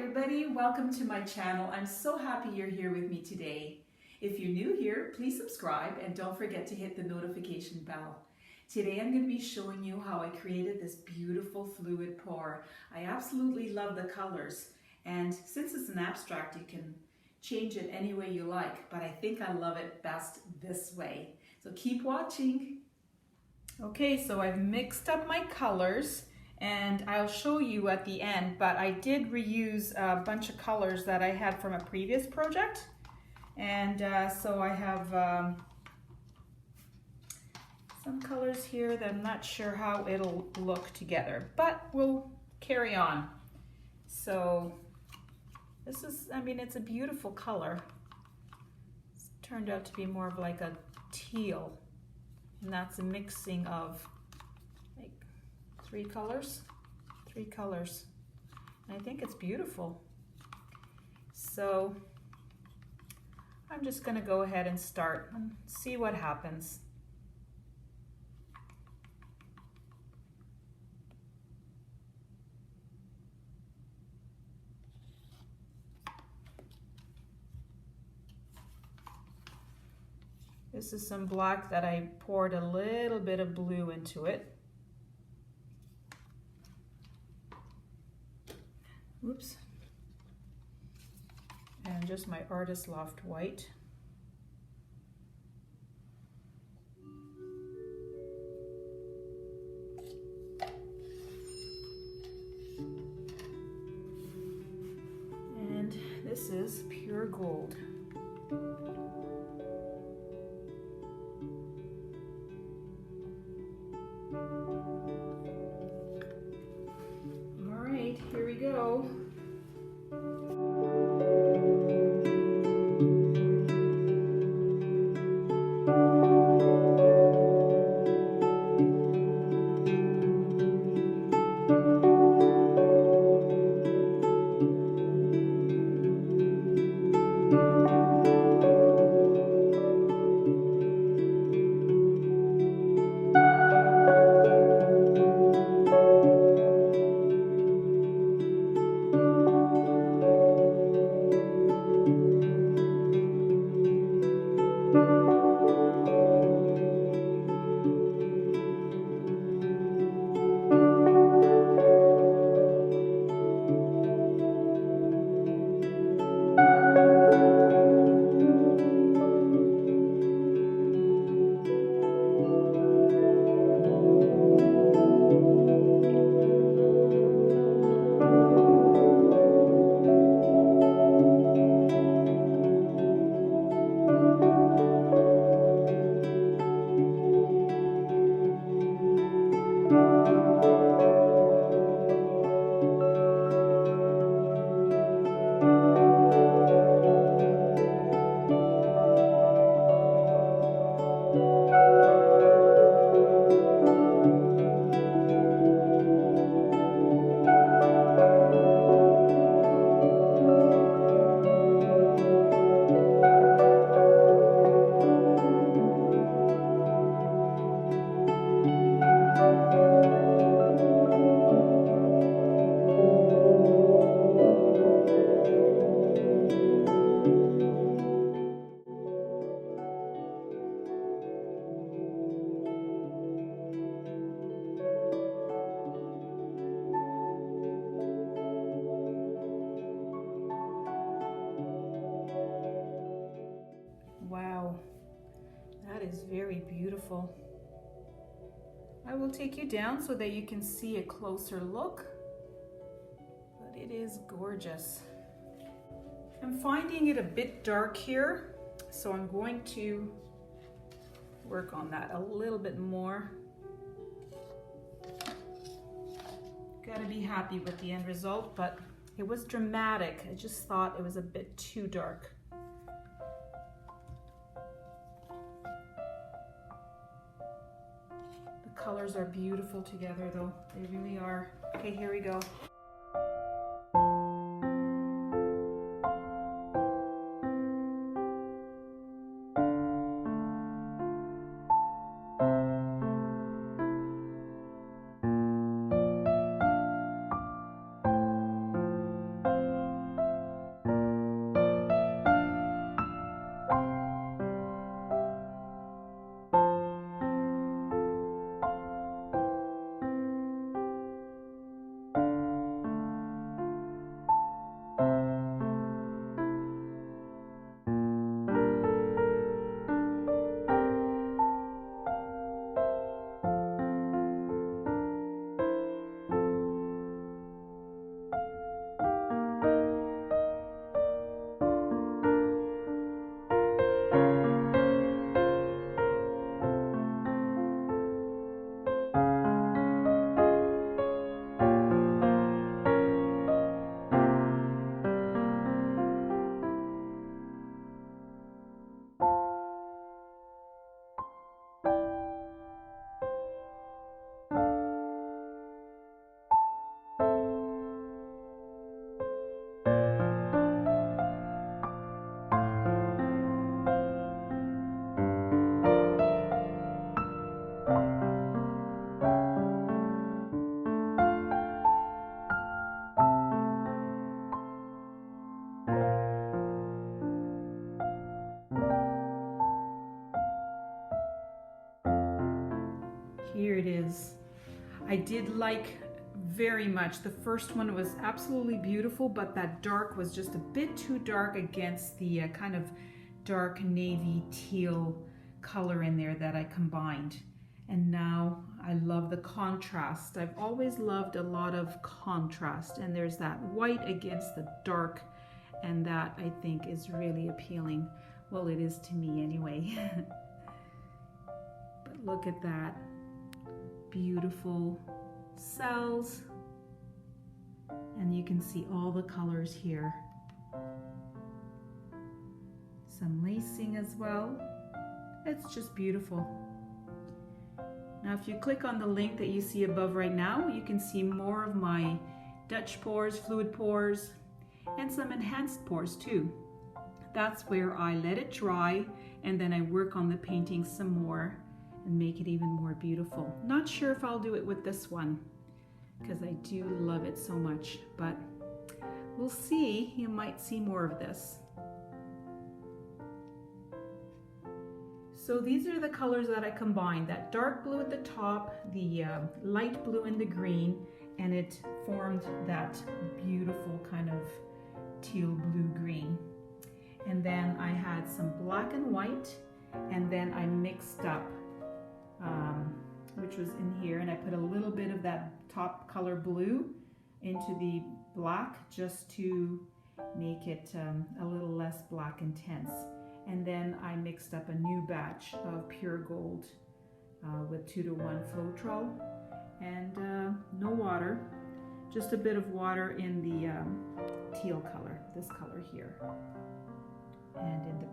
everybody, welcome to my channel. I'm so happy you're here with me today. If you're new here, please subscribe and don't forget to hit the notification bell. Today I'm going to be showing you how I created this beautiful fluid pour. I absolutely love the colors, and since it's an abstract you can change it any way you like, but I think I love it best this way. So keep watching. Okay, so I've mixed up my colors and I'll show you at the end, but I did reuse a bunch of colors that I had from a previous project. And so I have some colors here that I'm not sure how it'll look together, but we'll carry on. So this is, I mean, it's a beautiful color. It's turned out to be more of like a teal, and that's a mixing of like three colors. And I think it's beautiful. So I'm just going to go ahead and start and see what happens. This is some black that I poured a little bit of blue into it. Oops. And just my Artist Loft white. And this is pure gold. All right, here we go. Wow, that is very beautiful. I will take you down so that you can see a closer look, but it is gorgeous. I'm finding it a bit dark here, so I'm going to work on that a little bit more. Gotta be happy with the end result, but it was dramatic. I just thought it was a bit too dark. Colors are beautiful together though, they really are. Okay, here we go. here it is. I did like very much. The first one was absolutely beautiful, but that dark was just a bit too dark against the kind of dark navy teal color in there that I combined. And now I love the contrast. I've always loved a lot of contrast, and there's that white against the dark, and that I think is really appealing. Well, it is to me anyway. But look at that. Beautiful cells. And you can see all the colors here. Some lacing as well. It's just beautiful. Now if you click on the link that you see above right now, you can see more of my Dutch pours, fluid pours, and some enhanced pours too. That's where I let it dry and then I work on the painting some more and make it even more beautiful. Not sure if I'll do it with this one because I do love it so much, but we'll see. You might see more of this. So these are the colors that I combined, that dark blue at the top, the light blue and the green, and it formed that beautiful kind of teal blue green. And then I had some black and white, and then I mixed up, which was in here, and I put a little bit of that top color blue into the black just to make it a little less black intense. And then I mixed up a new batch of pure gold with 2:1 Floetrol, and no water, just a bit of water in the teal color, this color here, and in the